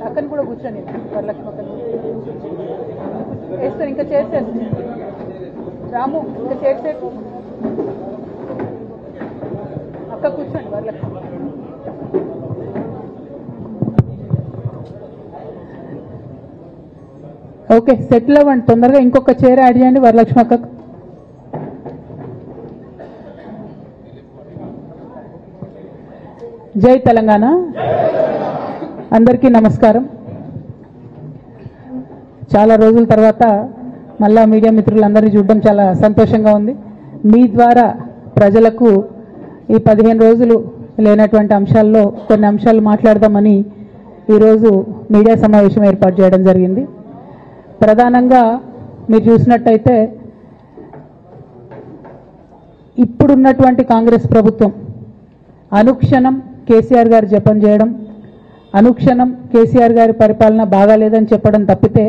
అక్కని కూడా కూర్చొని వరలక్ష్మి అక్కని వేస్తాను. ఇంకా చేసేది రాము, ఇంకా చేసేపు అక్క కూర్చోండి వరలక్ష్మి. ఓకే, సెటిల్ అవ్వండి తొందరగా. ఇంకొక చైర్ యాడ్ చేయండి వరలక్ష్మి అక్కకు. జై తెలంగాణ. అందరికీ నమస్కారం. చాలా రోజుల తర్వాత మళ్ళా మీడియా మిత్రులందరినీ చూడడం చాలా సంతోషంగా ఉంది. మీ ద్వారా ప్రజలకు ఈ 15 రోజులు లేనటువంటి అంశాల్లో కొన్ని అంశాలు మాట్లాడదామని ఈరోజు మీడియా సమావేశం ఏర్పాటు చేయడం జరిగింది. ప్రధానంగా మీరు చూసినట్టయితే ఇప్పుడున్నటువంటి కాంగ్రెస్ ప్రభుత్వం అనుక్షణం కేసీఆర్ గారు జపం చేయడం, అనుక్షణం కేసీఆర్ గారి పరిపాలన బాగాలేదని చెప్పడం తప్పితే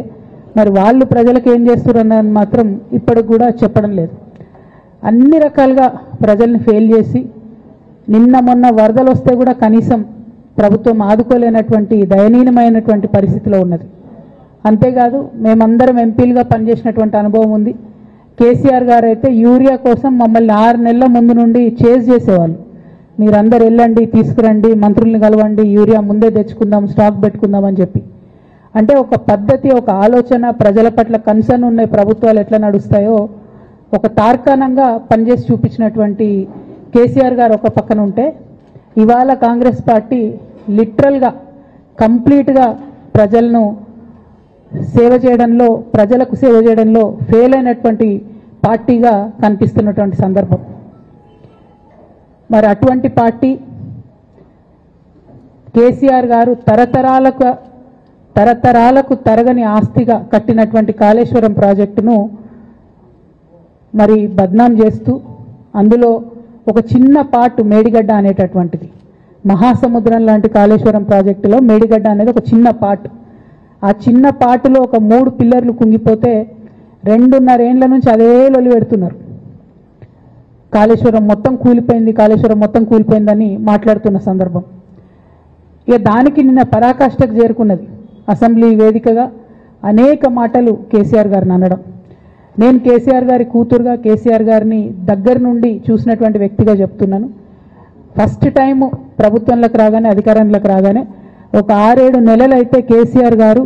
మరి వాళ్ళు ప్రజలకు ఏం చేస్తున్నారని మాత్రం ఇప్పటికి కూడా చెప్పడం లేదు. అన్ని రకాలుగా ప్రజల్ని ఫెయిల్ చేసి నిన్న మొన్న వరదలు వస్తే కూడా కనీసం ప్రభుత్వం ఆదుకోలేనటువంటి దయనీయమైనటువంటి పరిస్థితిలో ఉన్నది. అంతేకాదు మేమందరం ఎంపీలుగా పనిచేసినటువంటి అనుభవం ఉంది. కేసీఆర్ గారు అయితే యూరియా కోసం మమ్మల్ని 6 నెలల ముందు నుండి చేజ్ చేసేవాళ్ళు. మీరందరూ వెళ్ళండి, తీసుకురండి, మంత్రుల్ని కలవండి, యూరియా ముందే తెచ్చుకుందాం, స్టాక్ పెట్టుకుందాం అని చెప్పి. అంటే ఒక పద్ధతి, ఒక ఆలోచన, ప్రజల పట్ల కన్సర్న్ ఉన్న ప్రభుత్వాలు ఎట్లా నడుస్తాయో ఒక తార్కాణంగా పనిచేసి చూపించినటువంటి కేసీఆర్ గారు ఒక పక్కన ఉంటే, ఇవాళ కాంగ్రెస్ పార్టీ లిటరల్గా కంప్లీట్గా ప్రజలను సేవ చేయడంలో, ప్రజలకు సేవ చేయడంలో ఫెయిల్ అయినటువంటి పార్టీగా కనిపిస్తున్నటువంటి సందర్భం. మరి అటువంటి పార్టీ కేసీఆర్ గారు తరతరాలకు తరగని ఆస్తిగా కట్టినటువంటి కాళేశ్వరం ప్రాజెక్టును మరి బద్నాం చేస్తూ, అందులో ఒక చిన్న పార్ట్ మేడిగడ్డ అనేటటువంటిది, మహాసముద్రం లాంటి కాళేశ్వరం ప్రాజెక్టులో మేడిగడ్డ అనేది ఒక చిన్న పార్ట్. ఆ చిన్న పార్టులో ఒక 3 పిల్లర్లు కుంగిపోతే 2.5 ఏండ్ల నుంచి అదే లొలి పెడుతున్నారు. కాళేశ్వరం మొత్తం కూలిపోయింది, కాళేశ్వరం మొత్తం కూలిపోయిందని మాట్లాడుతున్న సందర్భం. ఇక దానికి నిన్న పరాకాష్ఠకు చేరుకున్నది. అసెంబ్లీ వేదికగా అనేక మాటలు కేసీఆర్ గారిని అనడం. నేను కేసీఆర్ గారి కూతురుగా, కేసీఆర్ గారిని దగ్గర నుండి చూసినటువంటి వ్యక్తిగా చెప్తున్నాను. ఫస్ట్ టైము ప్రభుత్వంలోకి రాగానే, అధికారంలోకి రాగానే ఒక 6-7 నెలలు అయితే కేసీఆర్ గారు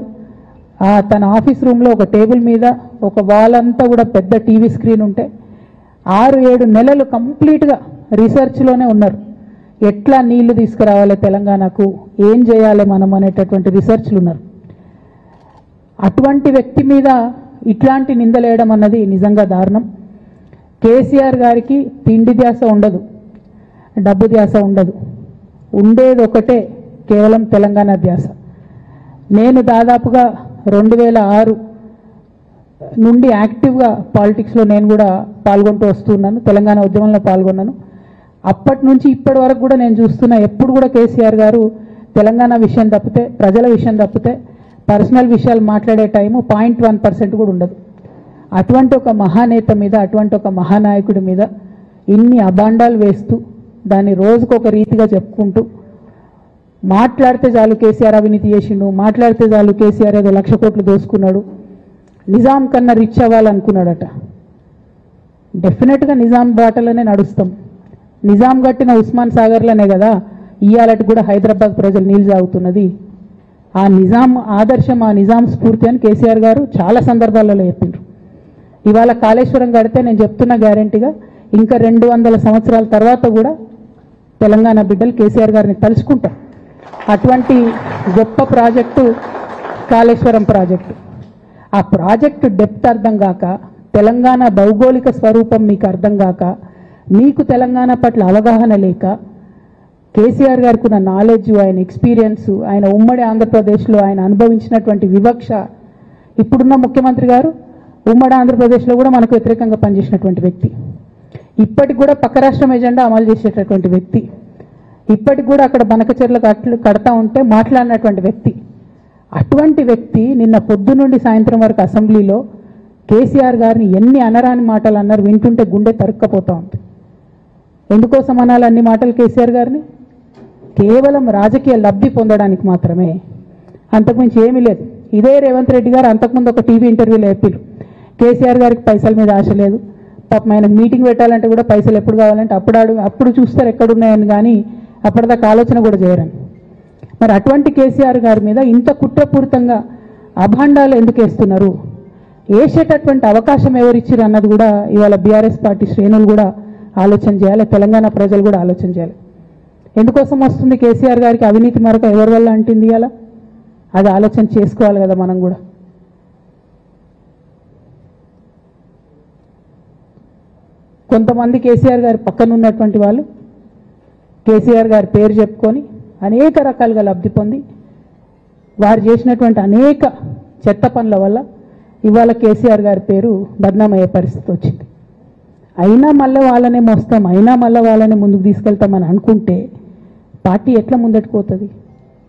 తన ఆఫీస్ రూమ్లో ఒక టేబుల్ మీద ఒక వాల్ అంతా కూడా పెద్ద టీవీ స్క్రీన్ ఉంటే 6-7 నెలలు కంప్లీట్గా రీసెర్చ్లోనే ఉన్నారు. ఎట్లా నీళ్లు తీసుకురావాలి తెలంగాణకు, ఏం చేయాలి మనం అనేటటువంటి రీసెర్చ్లు ఉన్నారు. అటువంటి వ్యక్తి మీద ఇట్లాంటి నిందలేయడం అన్నది నిజంగా దారుణం. కేసీఆర్ గారికి తిండి ధ్యాస ఉండదు, డబ్బు ధ్యాస ఉండదు, ఉండేది ఒకటే కేవలం తెలంగాణ ధ్యాస. నేను దాదాపుగా 2006 నుండి యాక్టివ్గా పాలిటిక్స్లో నేను కూడా పాల్గొంటూ వస్తున్నాను. తెలంగాణ ఉద్యమంలో పాల్గొన్నాను. అప్పటి నుంచి ఇప్పటి వరకు కూడా నేను చూస్తున్నా, ఎప్పుడు కూడా కేసీఆర్ గారు తెలంగాణ విషయం తప్పితే, ప్రజల విషయం తప్పితే పర్సనల్ విషయాలు మాట్లాడే టైము 0.1% కూడా ఉండదు. అటువంటి ఒక మహానేత మీద, అటువంటి ఒక మహానాయకుడి మీద ఇన్ని అబాండాలు వేస్తూ, దాన్ని రోజుకొక రీతిగా చెప్పుకుంటూ, మాట్లాడితే చాలు కేసీఆర్ అవినీతి చేసిండు, మాట్లాడితే చాలు కేసీఆర్ ఏదో 1,00,000 కోట్లు దోసుకున్నాడు, నిజాం కన్నా రిచ్ అవ్వాలనుకున్నాడట. డెఫినెట్గా నిజాం బాటలోనే నడుస్తాం. నిజాం కట్టిన ఉస్మాన్ సాగర్లోనే కదా ఇవాళటి కూడా హైదరాబాద్ ప్రజలు నీళ్ళు తాగుతున్నది. ఆ నిజాం ఆదర్శం, ఆ నిజాం స్ఫూర్తి అని కేసీఆర్ గారు చాలా సందర్భాలలో చెప్పిండ్రు. ఇవాళ కాళేశ్వరం కడితే నేను చెప్తున్నా గ్యారంటీగా ఇంకా 200 సంవత్సరాల తర్వాత కూడా తెలంగాణ బిడ్డలు కేసీఆర్ గారిని తలుచుకుంటారు. అటువంటి గొప్ప ప్రాజెక్టు కాళేశ్వరం ప్రాజెక్టు. ఆ ప్రాజెక్టు డెప్త్ అర్థం కాక, తెలంగాణ భౌగోళిక స్వరూపం మీకు అర్థం కాక, మీకు తెలంగాణ పట్ల అవగాహన లేక, కేసీఆర్ గారికి ఉన్న నాలెడ్జ్, ఆయన ఎక్స్పీరియన్స్, ఆయన ఉమ్మడి ఆంధ్రప్రదేశ్లో ఆయన అనుభవించినటువంటి వివక్ష, ఇప్పుడున్న ముఖ్యమంత్రి గారు ఉమ్మడి ఆంధ్రప్రదేశ్లో కూడా మనకు వ్యతిరేకంగా పనిచేసినటువంటి వ్యక్తి, ఇప్పటికి కూడా పక్క రాష్ట్రం ఎజెండా అమలు చేసేటటువంటి వ్యక్తి, ఇప్పటికి కూడా అక్కడ బనకచెర్ల కడతా ఉంటే మాట్లాడినటువంటి వ్యక్తి. అటువంటి వ్యక్తి నిన్న పొద్దు నుండి సాయంత్రం వరకు అసెంబ్లీలో కేసీఆర్ గారిని ఎన్ని అనరాని మాటలు అన్నారు, వింటుంటే గుండె తరుక్కపోతా ఉంది. ఎందుకోసం అనాలి అన్ని మాటలు కేసీఆర్ గారిని? కేవలం రాజకీయ లబ్ధి పొందడానికి మాత్రమే. అంతకుమించి ఏమీ లేదు. ఇదే రేవంత్ రెడ్డి గారు అంతకుముందు ఒక టీవీ ఇంటర్వ్యూలో చెప్పారు, కేసీఆర్ గారికి పైసల మీద ఆశ లేదు, పాపం ఆయనకు మీటింగ్ పెట్టాలంటే కూడా పైసలు ఎప్పుడు కావాలంటే అప్పుడు చూస్తారు ఎక్కడున్నాయని, కానీ అప్పటిదాకా ఆలోచన కూడా చేయరని. మరి అటువంటి కేసీఆర్ గారి మీద ఇంత కుట్రపూరితంగా అభాండాలు ఎందుకు వేస్తున్నారు, వేసేటటువంటి అవకాశం ఎవరిచ్చారు అన్నది కూడా ఇవాళ బీఆర్ఎస్ పార్టీ శ్రేణులు కూడా ఆలోచన చేయాలి, తెలంగాణ ప్రజలు కూడా ఆలోచన చేయాలి. ఎందుకోసం వస్తుంది కేసీఆర్ గారికి అవినీతి మరక ఎవరి వల్ల అంటుంది అలా, అది ఆలోచన చేసుకోవాలి కదా మనం కూడా. కొంతమంది కేసీఆర్ గారి పక్కన ఉన్నటువంటి వాళ్ళు కేసీఆర్ గారి పేరు చెప్పుకొని అనేక రకాలుగా లబ్ధి పొంది వారు చేసినటువంటి అనేక చెత్త పనుల వల్ల ఇవాళ కేసీఆర్ గారి పేరు బద్నామయ్యే పరిస్థితి వచ్చింది. అయినా మళ్ళీ వాళ్ళనే మోస్తాం, అయినా మళ్ళీ వాళ్ళనే ముందుకు తీసుకెళ్తామని అనుకుంటే పార్టీ ఎట్లా ముందట్టుకుపోతుంది?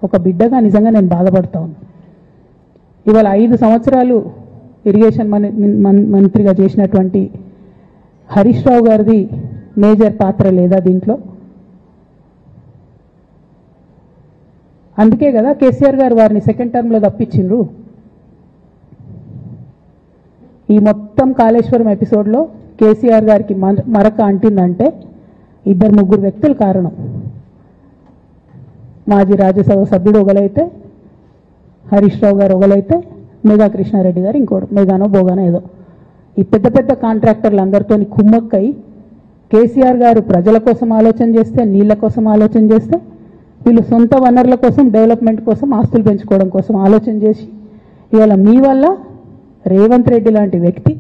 ఒక బిడ్డగా నిజంగా నేను బాధపడతా ఉన్నా. ఇవాళ 5 సంవత్సరాలు ఇరిగేషన్ మంత్రిగా చేసినటువంటి హరీష్ రావు గారిది మేజర్ పాత్ర లేదా దీంట్లో? అందుకే కదా కేసీఆర్ గారు వారిని సెకండ్ టర్మ్లో తప్పించిండ్రు. ఈ మొత్తం కాళేశ్వరం ఎపిసోడ్లో కేసీఆర్ గారికి మరక అంటిందంటే 2-3 వ్యక్తులు కారణం. మాజీ రాజ్యసభ సభ్యుడు ఒకలైతే, హరీష్ రావు గారు ఒకలైతే, మేఘా కృష్ణారెడ్డి గారు ఇంకోటి, మేఘానో బోగానో ఏదో. ఈ పెద్ద పెద్ద కాంట్రాక్టర్లు అందరితో కుమ్మక్కై కేసీఆర్ గారు ప్రజల కోసం ఆలోచన చేస్తే, నీళ్ల కోసం ఆలోచన చేస్తే, వీళ్ళు సొంత వనరుల కోసం, డెవలప్మెంట్ కోసం, ఆస్తులు పెంచుకోవడం కోసం ఆలోచన చేసి ఇవాళ మీ వల్ల రేవంత్ రెడ్డి లాంటి వ్యక్తి,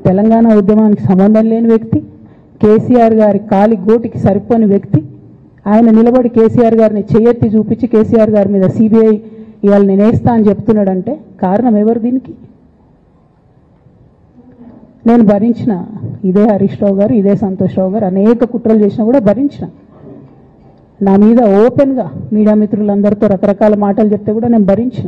తెలంగాణ ఉద్యమానికి సంబంధం లేని వ్యక్తి, కేసీఆర్ గారి కాలి గోటికి సరిపోని వ్యక్తి, ఆయన నిలబడి కేసీఆర్ గారిని చేయెత్తి చూపించి కేసీఆర్ గారి మీద సిబిఐ ఇవాళ నేను వేస్తా అని చెప్తున్నాడంటే కారణం ఎవరు దీనికి? నేను భరించిన, ఇదే హరీష్ రావు గారు, ఇదే సంతోష్ రావు గారు అనేక కుట్రలు చేసినా కూడా భరించిన. నా మీద ఓపెన్గా మీడియా మిత్రులందరితో రకరకాల మాటలు చెప్తే కూడా నేను భరించిన.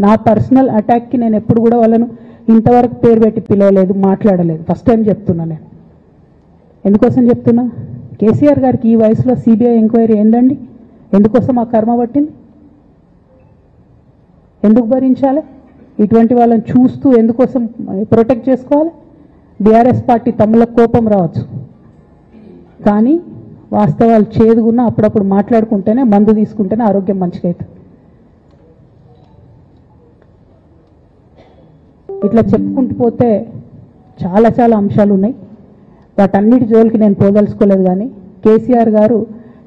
నా పర్సనల్ అటాక్కి నేను ఎప్పుడు కూడా వాళ్ళను ఇంతవరకు పేరు పెట్టి పిలవలేదు, మాట్లాడలేదు. ఫస్ట్ టైం చెప్తున్నా నేను. ఎందుకోసం చెప్తున్నా? కేసీఆర్ గారికి ఈ వయసులో సిబిఐ ఎంక్వైరీ ఏందండి? ఎందుకోసం ఆ కర్మ పట్టింది? ఎందుకు భరించాలి? ఇటువంటి వాళ్ళని చూస్తూ ఎందుకోసం ప్రొటెక్ట్ చేసుకోవాలి? బీఆర్ఎస్ పార్టీ తమ్ముల కోపం రావచ్చు, కానీ వాస్తవాలు చేదుగున్నా అప్పుడప్పుడు మాట్లాడుకుంటేనే, మందు తీసుకుంటేనే ఆరోగ్యం మంచిగా అవుతుంది. ఇట్లా చెప్పుకుంటూ పోతే చాలా చాలా అంశాలు ఉన్నాయి. వాటన్నిటి జోలికి నేను పోదలుచుకోలేదు. కానీ కేసీఆర్ గారు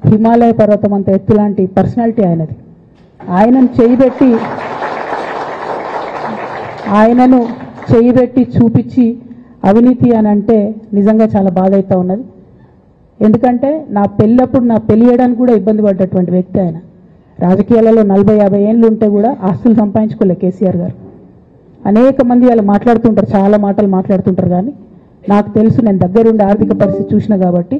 హిమాలయ పర్వతం అంత ఎత్తు లాంటి పర్సనాలిటీ ఆయనది. ఆయనను చేయబెట్టి చూపించి అవినీతి అని అంటే నిజంగా చాలా బాధ అవుతా ఉన్నది. ఎందుకంటే నా పెళ్ళి చేయడానికి కూడా ఇబ్బంది పడ్డటువంటి వ్యక్తి ఆయన. రాజకీయాలలో 40-50 ఏళ్ళు ఉంటే కూడా ఆస్తులు సంపాదించుకోలే కేసీఆర్ గారు. అనేక మంది అలా మాట్లాడుతుంటారు, చాలా మాటలు మాట్లాడుతుంటారు, కానీ నాకు తెలుసు, నేను దగ్గరుండి ఆర్థిక పరిస్థితి చూసిన కాబట్టి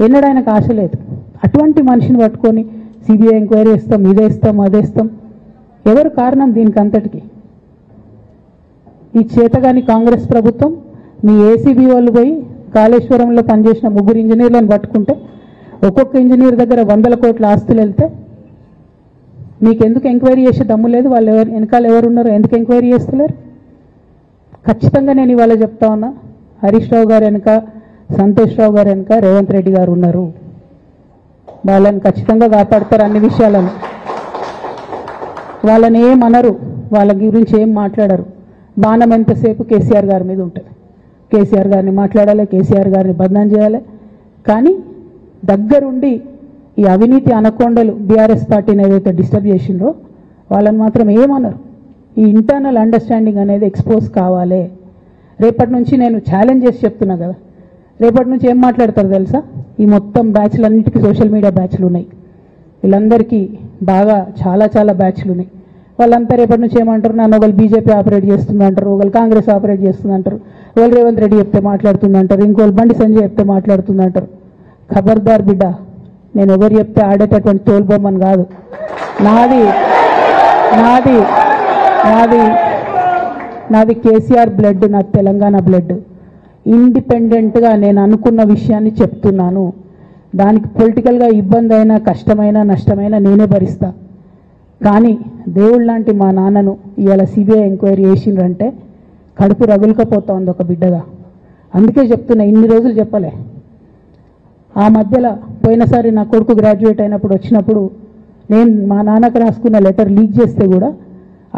ఎన్నడూ ఆయనకు ఆశ లేదు. అటువంటి మనిషిని పట్టుకొని సిబిఐ ఎంక్వైరీ ఇస్తాం, ఇదేస్తాం, అదేస్తాం. ఎవరు కారణం దీనికి అంతటికి? ఈ చేతగాని కాంగ్రెస్ ప్రభుత్వం మీ ఏసీబీ వాళ్ళు పోయి కాళేశ్వరంలో పనిచేసిన 3 ఇంజనీర్లను పట్టుకుంటే ఒక్కొక్క ఇంజనీర్ దగ్గర 100 కోట్ల ఆస్తులు వెళ్తే మీకు ఎందుకు ఎంక్వైరీ చేసే దమ్ము లేదు? వాళ్ళు వెనకాల ఎవరున్నారో ఎందుకు ఎంక్వైరీ చేస్తలేరు? ఖచ్చితంగా నేను ఇవాళ చెప్తా ఉన్నా, హరీష్ రావు గారు వెనుక, సంతోష్ రావు గారు వెనుక రేవంత్ రెడ్డి గారు ఉన్నారు. వాళ్ళని ఖచ్చితంగా కాపాడతారు అన్ని విషయాలను. వాళ్ళని ఏమనరు, వాళ్ళ గురించి ఏం మాట్లాడరు. బాణం ఎంతసేపు కేసీఆర్ గారి మీద ఉంటుంది. కేసీఆర్ గారిని మాట్లాడాలి, కేసీఆర్ గారిని బదనాం చేయాలి. కానీ దగ్గరుండి ఈ అవినీతి అనకొండలు బీఆర్ఎస్ పార్టీని ఏదైతే డిస్టర్బ్ చేసిండ్రో వాళ్ళని మాత్రం ఏమన్నారు. ఈ ఇంటర్నల్ అండర్స్టాండింగ్ అనేది ఎక్స్పోజ్ కావాలి. రేపటి నుంచి నేను ఛాలెంజ్ చేసి చెప్తున్నా కదా, రేపటి నుంచి ఏం మాట్లాడతారు తెలుసా? ఈ మొత్తం బ్యాచ్లన్నిటికీ సోషల్ మీడియా బ్యాచ్లు ఉన్నాయి. వీళ్ళందరికీ బాగా చాలా చాలా బ్యాచ్లు ఉన్నాయి. వాళ్ళంతా రేపటి నుంచి ఏమంటారు? నన్ను ఒకళ్ళు బీజేపీ ఆపరేట్ చేస్తుందంటారు, ఒకళ్ళు కాంగ్రెస్ ఆపరేట్ చేస్తుందంటారు, ఒకళ్ళు రేవంత్ రెడ్డి చెప్తే మాట్లాడుతుందంటారు, ఇంకోళ్ళు బండి సంజయ్ చెప్తే మాట్లాడుతుందంటారు. ఖబర్దార్ బిడ్డ, నేను ఎవరు చెప్తే ఆడేటటువంటి తోలుబొమ్మని కాదు. నాది నాది నాది నాది కేసీఆర్ బ్లడ్, నాది తెలంగాణ బ్లడ్. ఇండిపెండెంట్గా నేను అనుకున్న విషయాన్ని చెప్తున్నాను. దానికి పొలిటికల్గా ఇబ్బంది అయినా కష్టమైనా నష్టమైనా నేనే భరిస్తా. కానీ దేవుడు లాంటి మా నాన్నను ఇవాళ సిబిఐ ఎంక్వైరీ చేసిండ్రంటే కడుపు రగులుకపోతా ఉంది ఒక బిడ్డగా. అందుకే చెప్తున్నా, ఇన్ని రోజులు చెప్పలే. ఆ మధ్యలో పోయినసారి నా కొడుకు గ్రాడ్యుయేట్ అయినప్పుడు వచ్చినప్పుడు నేను మా నాన్నకు రాసుకున్న లెటర్ లీక్ చేస్తే కూడా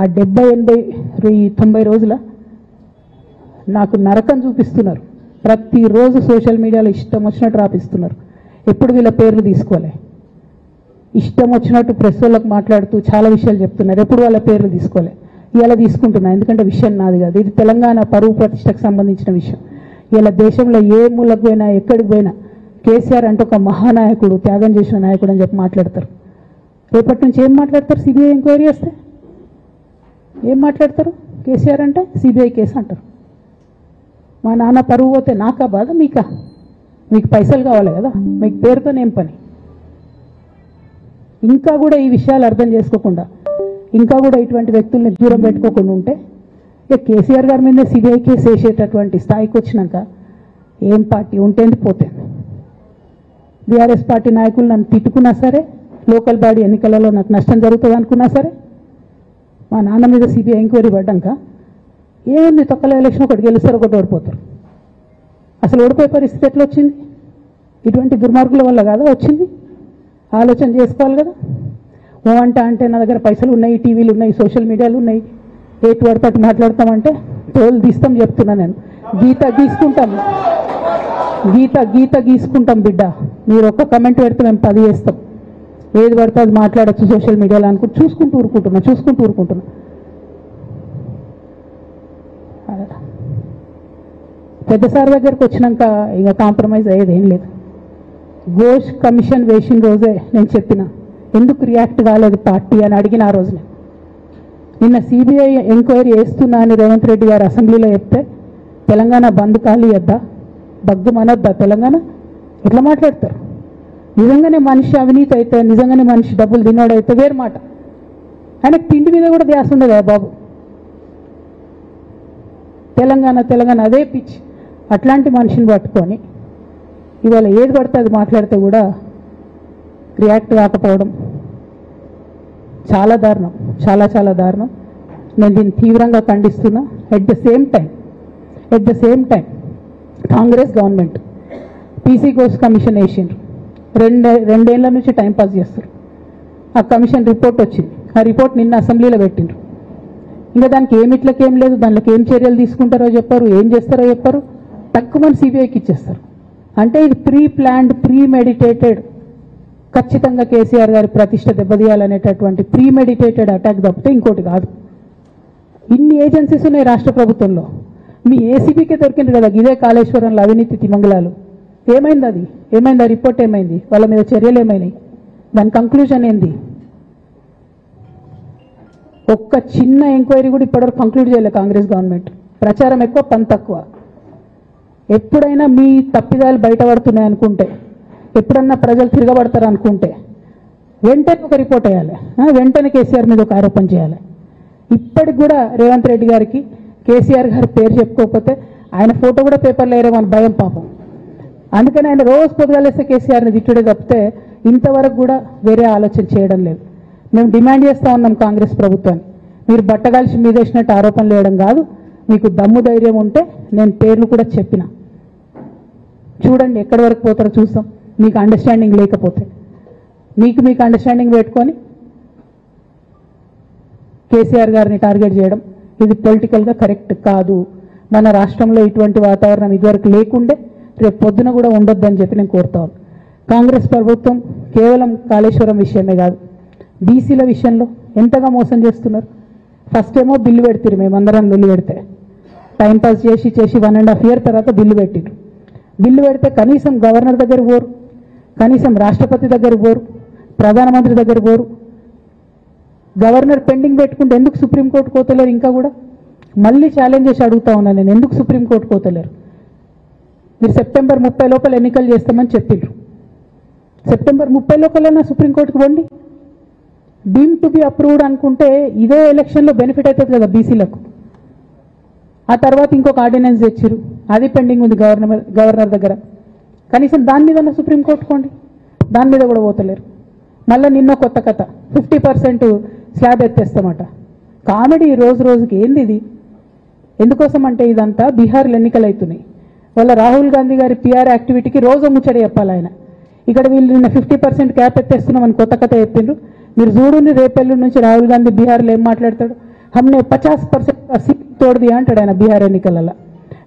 ఆ 70, 80, 90 రోజుల నాకు నరకం చూపిస్తున్నారు. ప్రతిరోజు సోషల్ మీడియాలో ఇష్టం వచ్చినట్టు రాపిస్తున్నారు. ఎప్పుడు వీళ్ళ పేర్లు తీసుకోలే, ఇష్టం వచ్చినట్టు ప్రెస్ వాళ్ళకు మాట్లాడుతూ చాలా విషయాలు చెప్తున్నారు. ఎప్పుడు వాళ్ళ పేర్లు తీసుకోలే. ఇలా తీసుకుంటున్నా, ఎందుకంటే విషయం నాది కాదు, ఇది తెలంగాణ పరువు ప్రతిష్టకు సంబంధించిన విషయం. ఇలా దేశంలో ఏ మూలకు పోయినా ఎక్కడికి పోయినా కేసీఆర్ అంటే ఒక మహానాయకుడు, త్యాగం చేసిన నాయకుడు అని చెప్పి మాట్లాడతారు. రేపటి నుంచి ఏం మాట్లాడతారు? సిబిఐ ఎంక్వైరీ చేస్తే ఏం మాట్లాడతారు? కేసీఆర్ అంటే సిబిఐ కేసు అంటారు. మా నాన్న పరువు పోతే నాకా బాధ, మీకా? మీకు పైసలు కావాలి కదా, మీకు పేరుతోనేం పని? ఇంకా కూడా ఈ విషయాలు అర్థం చేసుకోకుండా, ఇంకా కూడా ఇటువంటి వ్యక్తుల్ని దూరం పెట్టుకోకుండా ఉంటే ఇక కేసీఆర్ గారి మీద సిబిఐ కేసు వేసేటటువంటి స్థాయికి వచ్చినాక ఏం పార్టీ ఉంటేంది పోతేంది. బీఆర్ఎస్ పార్టీ నాయకులు నన్ను తిట్టుకున్నా సరే, లోకల్ బాడీ ఎన్నికలలో నాకు నష్టం జరుగుతుంది అనుకున్నా సరే, మా నాన్న మీద సిబిఐ ఎంక్వైరీ పడ్డాక ఏముంది, తొక్కల ఎలక్షన్ ఒకటి గెలుస్తారు, ఒకటి ఓడిపోతారు. అసలు ఓడిపోయే పరిస్థితి ఎట్లా వచ్చింది? ఇటువంటి దుర్మార్గుల వల్ల కాదా వచ్చింది? ఆలోచన చేసుకోవాలి కదా. ఓ అంటే నా దగ్గర పైసలు ఉన్నాయి, టీవీలు ఉన్నాయి, సోషల్ మీడియాలు ఉన్నాయి, ఏటు పడితే మాట్లాడతామంటే తోలు తీస్తాం చెప్తున్నా నేను. గీత గీసుకుంటాం బిడ్డ. మీరు ఒక్క కమెంట్ పెడితే మేము 10 చేస్తాం. ఏది పడితే అది మాట్లాడచ్చు సోషల్ మీడియాలో అనుకుంటూ చూసుకుంటూ ఊరుకుంటున్నా. పెద్దసారి దగ్గరకు వచ్చినాక ఇక కాంప్రమైజ్ అయ్యేది ఏం లేదు. ఘోష్ కమిషన్ వేసిన రోజే నేను చెప్పిన, ఎందుకు రియాక్ట్ కాలేదు పార్టీ అని అడిగిన ఆ రోజునే. నిన్న సిబిఐ ఎంక్వైరీ చేస్తున్నా అని రేవంత్ రెడ్డి గారు అసెంబ్లీలో చెప్తే తెలంగాణ బంద్ ఖాళీ వద్దా, బగ్గు మనొద్దా తెలంగాణ? ఎట్లా మాట్లాడతారు? నిజంగానే మనిషి అవినీతి అయితే, నిజంగానే మనిషి డబ్బులు తినోడైతే వేరు మాట. ఆయనకు తిండి మీద కూడా ధ్యాస ఉండదా బాబు? తెలంగాణ అదే పిచ్చి. అట్లాంటి మనిషిని పట్టుకొని ఇవాళ ఏది పడితే అది మాట్లాడితే కూడా రియాక్ట్ కాకపోవడం చాలా దారుణం, చాలా దారుణం. నేను దీన్ని తీవ్రంగా ఖండిస్తున్నా. At the same time Congress government PC Ghosh commission వేసిండ్రు. రెండేళ్ల నుంచి టైంపాస్ చేస్తారు. ఆ కమిషన్ రిపోర్ట్ వచ్చింది. ఆ రిపోర్ట్ నిన్న అసెంబ్లీలో పెట్టిండ్రు. ఇంకా దానికి ఏమిట్లకేం లేదు, దాంట్లోకి ఏం చర్యలు తీసుకుంటారో చెప్పారు, ఏం చేస్తారో చెప్పారు. తక్కువ మంది సిబిఐకి ఇచ్చేస్తారు. అంటే ఇది ప్రీ ప్లాన్డ్, ప్రీ మెడిటేటెడ్, ఖచ్చితంగా కేసీఆర్ గారి ప్రతిష్ట దెబ్బతీయాలనేటటువంటి ప్రీ మెడిటేటెడ్ అటాక్ తప్పితే ఇంకోటి కాదు. ఇన్ని ఏజెన్సీస్ ఉన్నాయి రాష్ట్ర ప్రభుత్వంలో. మీ ఏసీబీకే దొరికింది కదా ఇదే కాళేశ్వరంలో అవినీతి తిమంగళాలు. ఏమైంది అది? ఏమైంది ఆ రిపోర్ట్? ఏమైంది? వాళ్ళ మీద చర్యలు ఏమైనాయి? దాని కంక్లూజన్ ఏంది? ఒక్క చిన్న ఎంక్వైరీ కూడా ఇప్పటివరకు కంక్లూడ్ చేయలేదు కాంగ్రెస్ గవర్నమెంట్. ప్రచారం ఎక్కువ, పని తక్కువ. ఎప్పుడైనా మీ తప్పిదాలు బయటపడుతున్నాయి అనుకుంటే, ఎప్పుడన్నా ప్రజలు తిరగబడతారు అనుకుంటే వెంటనే ఒక రిపోర్ట్ వేయాలి, వెంటనే కేసీఆర్ మీద ఒక ఆరోపణ చేయాలి. ఇప్పటికి కూడా రేవంత్ రెడ్డి గారికి కేసీఆర్ గారి పేరు చెప్పుకోకపోతే ఆయన ఫోటో కూడా పేపర్లో వేయరేమని భయం పాపం. అందుకని ఆయన రోజు పొద్దుగాలేస్తే కేసీఆర్ని తిట్టుడే తప్పితే ఇంతవరకు కూడా వేరే ఆలోచన చేయడం లేదు. మేము డిమాండ్ చేస్తూ ఉన్నాం కాంగ్రెస్ ప్రభుత్వాన్ని, మీరు బట్టగాల్చి మీదేసినట్టు ఆరోపణలు వేయడం కాదు, మీకు దమ్ము ధైర్యం ఉంటే నేను పేర్లు కూడా చెప్పిన, చూడండి ఎక్కడి వరకు పోతారో చూస్తాం. మీకు అండర్స్టాండింగ్ లేకపోతే మీకు అండర్స్టాండింగ్ పెట్టుకొని కేసీఆర్ గారిని టార్గెట్ చేయడం ఇది పొలిటికల్గా కరెక్ట్ కాదు. మన రాష్ట్రంలో ఇటువంటి వాతావరణం ఇదివరకు లేకుండే, రేపు పొద్దున కూడా ఉండొద్దని చెప్పి నేను కోరుతాను. కాంగ్రెస్ ప్రభుత్వం కేవలం కాళేశ్వరం విషయమే కాదు, బీసీల విషయంలో ఎంతగా మోసం చేస్తున్నారు. ఫస్ట్ ఏమో బిల్లు పెడతారు, మేమందరం బిల్లు పెడితే టైంపాస్ చేసి 1.5 years తర్వాత బిల్లు పెట్టిరు. బిల్లు పెడితే కనీసం గవర్నర్ దగ్గర పోరు, కనీసం రాష్ట్రపతి దగ్గర పోరు, ప్రధానమంత్రి దగ్గర పోరు. గవర్నర్ పెండింగ్ పెట్టుకుంటే ఎందుకు సుప్రీంకోర్టు కోతలేరు? ఇంకా కూడా మళ్ళీ ఛాలెంజ్ చేసి అడుగుతా ఉన్నాను నేను, ఎందుకు సుప్రీంకోర్టు కోతలేరు? మీరు September 30 లోపల ఎన్నికలు చేస్తామని చెప్పిండ్రు. September 30 లోపలైనా సుప్రీంకోర్టుకు పోండి. డీమ్ టు బి అప్రూవ్డ్ అనుకుంటే ఇదే ఎలక్షన్లో బెనిఫిట్ అవుతుంది కదా బీసీలకు. ఆ తర్వాత ఇంకొక ఆర్డినెన్స్ తెచ్చిరు, అది పెండింగ్ ఉంది గవర్నర్ దగ్గర. కనీసం దాని మీద సుప్రీంకోర్టు కోండి. దాని మీద కూడా పోతలేరు. మళ్ళీ నిన్న కొత్త కథ 50% స్లాబ్ ఎత్తేస్తామట. కామెడీ రోజు రోజుకి ఏంది ఇది? ఎందుకోసం అంటే ఇదంతా బీహార్లో ఎన్నికలు అవుతున్నాయి. వాళ్ళ రాహుల్ గాంధీ గారి పిఆర్ యాక్టివిటీకి రోజు ముచ్చడి చెప్పాలి ఆయన. ఇక్కడ వీళ్ళు నిన్న 50% క్యాప్ ఎత్తేస్తున్నామని కొత్త కథ చెప్పిండ్రు. మీరు చూడండి రేపెల్లుండి నుంచి రాహుల్ గాంధీ బీహార్లో ఏం మాట్లాడతాడు. హమ్నే 50% సీట్ తోడది అంటాడు ఆయన బీహార్ ఎన్నికలలో.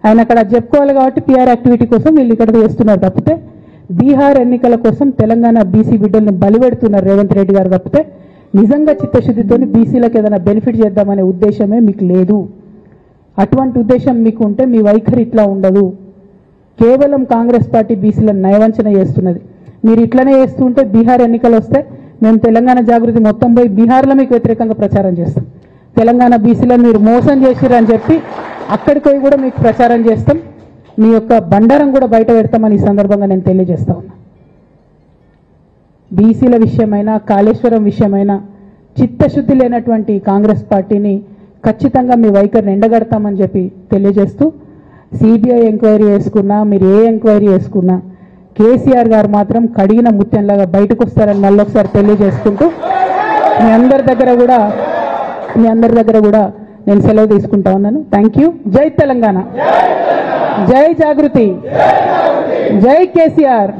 ఆయన అక్కడ చెప్పుకోవాలి కాబట్టి పిఆర్ యాక్టివిటీ కోసం వీళ్ళు ఇక్కడ చేస్తున్నారు తప్పితే బీహార్ ఎన్నికల కోసం తెలంగాణ బీసీ బిడ్డలను బలిపెడుతున్నారు రేవంత్ రెడ్డి గారు తప్పితే నిజంగా చిత్తశుద్ధితో బీసీలకు ఏదైనా బెనిఫిట్ చేద్దామనే ఉద్దేశమే మీకు లేదు. అటువంటి ఉద్దేశం మీకు ఉంటే మీ వైఖరి ఇట్లా ఉండదు. కేవలం కాంగ్రెస్ పార్టీ బీసీలను నయవంచన చేస్తున్నది. మీరు ఇట్లనే చేస్తుంటే బీహార్ ఎన్నికలు వస్తే మేము తెలంగాణ జాగృతి మొత్తం పోయి బీహార్లో మీకు వ్యతిరేకంగా ప్రచారం చేస్తాం. తెలంగాణ బీసీలను మీరు మోసం చేసిరని చెప్పి అక్కడికి పోయి కూడా మీకు ప్రచారం చేస్తాం. మీ యొక్క బండారం కూడా బయట పెడతామని ఈ సందర్భంగా నేను తెలియజేస్తా ఉన్నా. బీసీల విషయమైనా కాళేశ్వరం విషయమైనా చిత్తశుద్ధి లేనటువంటి కాంగ్రెస్ పార్టీని ఖచ్చితంగా మీ వైఖరిని ఎండగడతామని చెప్పి తెలియజేస్తూ సిబిఐ ఎంక్వైరీ చేసుకున్నా మీరు ఏ ఎంక్వైరీ చేసుకున్నా కేసీఆర్ గారు మాత్రం కడిగిన ముత్యంలాగా బయటకు వస్తారని మళ్ళొకసారి తెలియజేసుకుంటూ మీ అందరి దగ్గర కూడా నేను సెలవు తీసుకుంటా ఉన్నాను. Thank you. జై తెలంగాణ, జై జాగృతి, జై కేసీఆర్.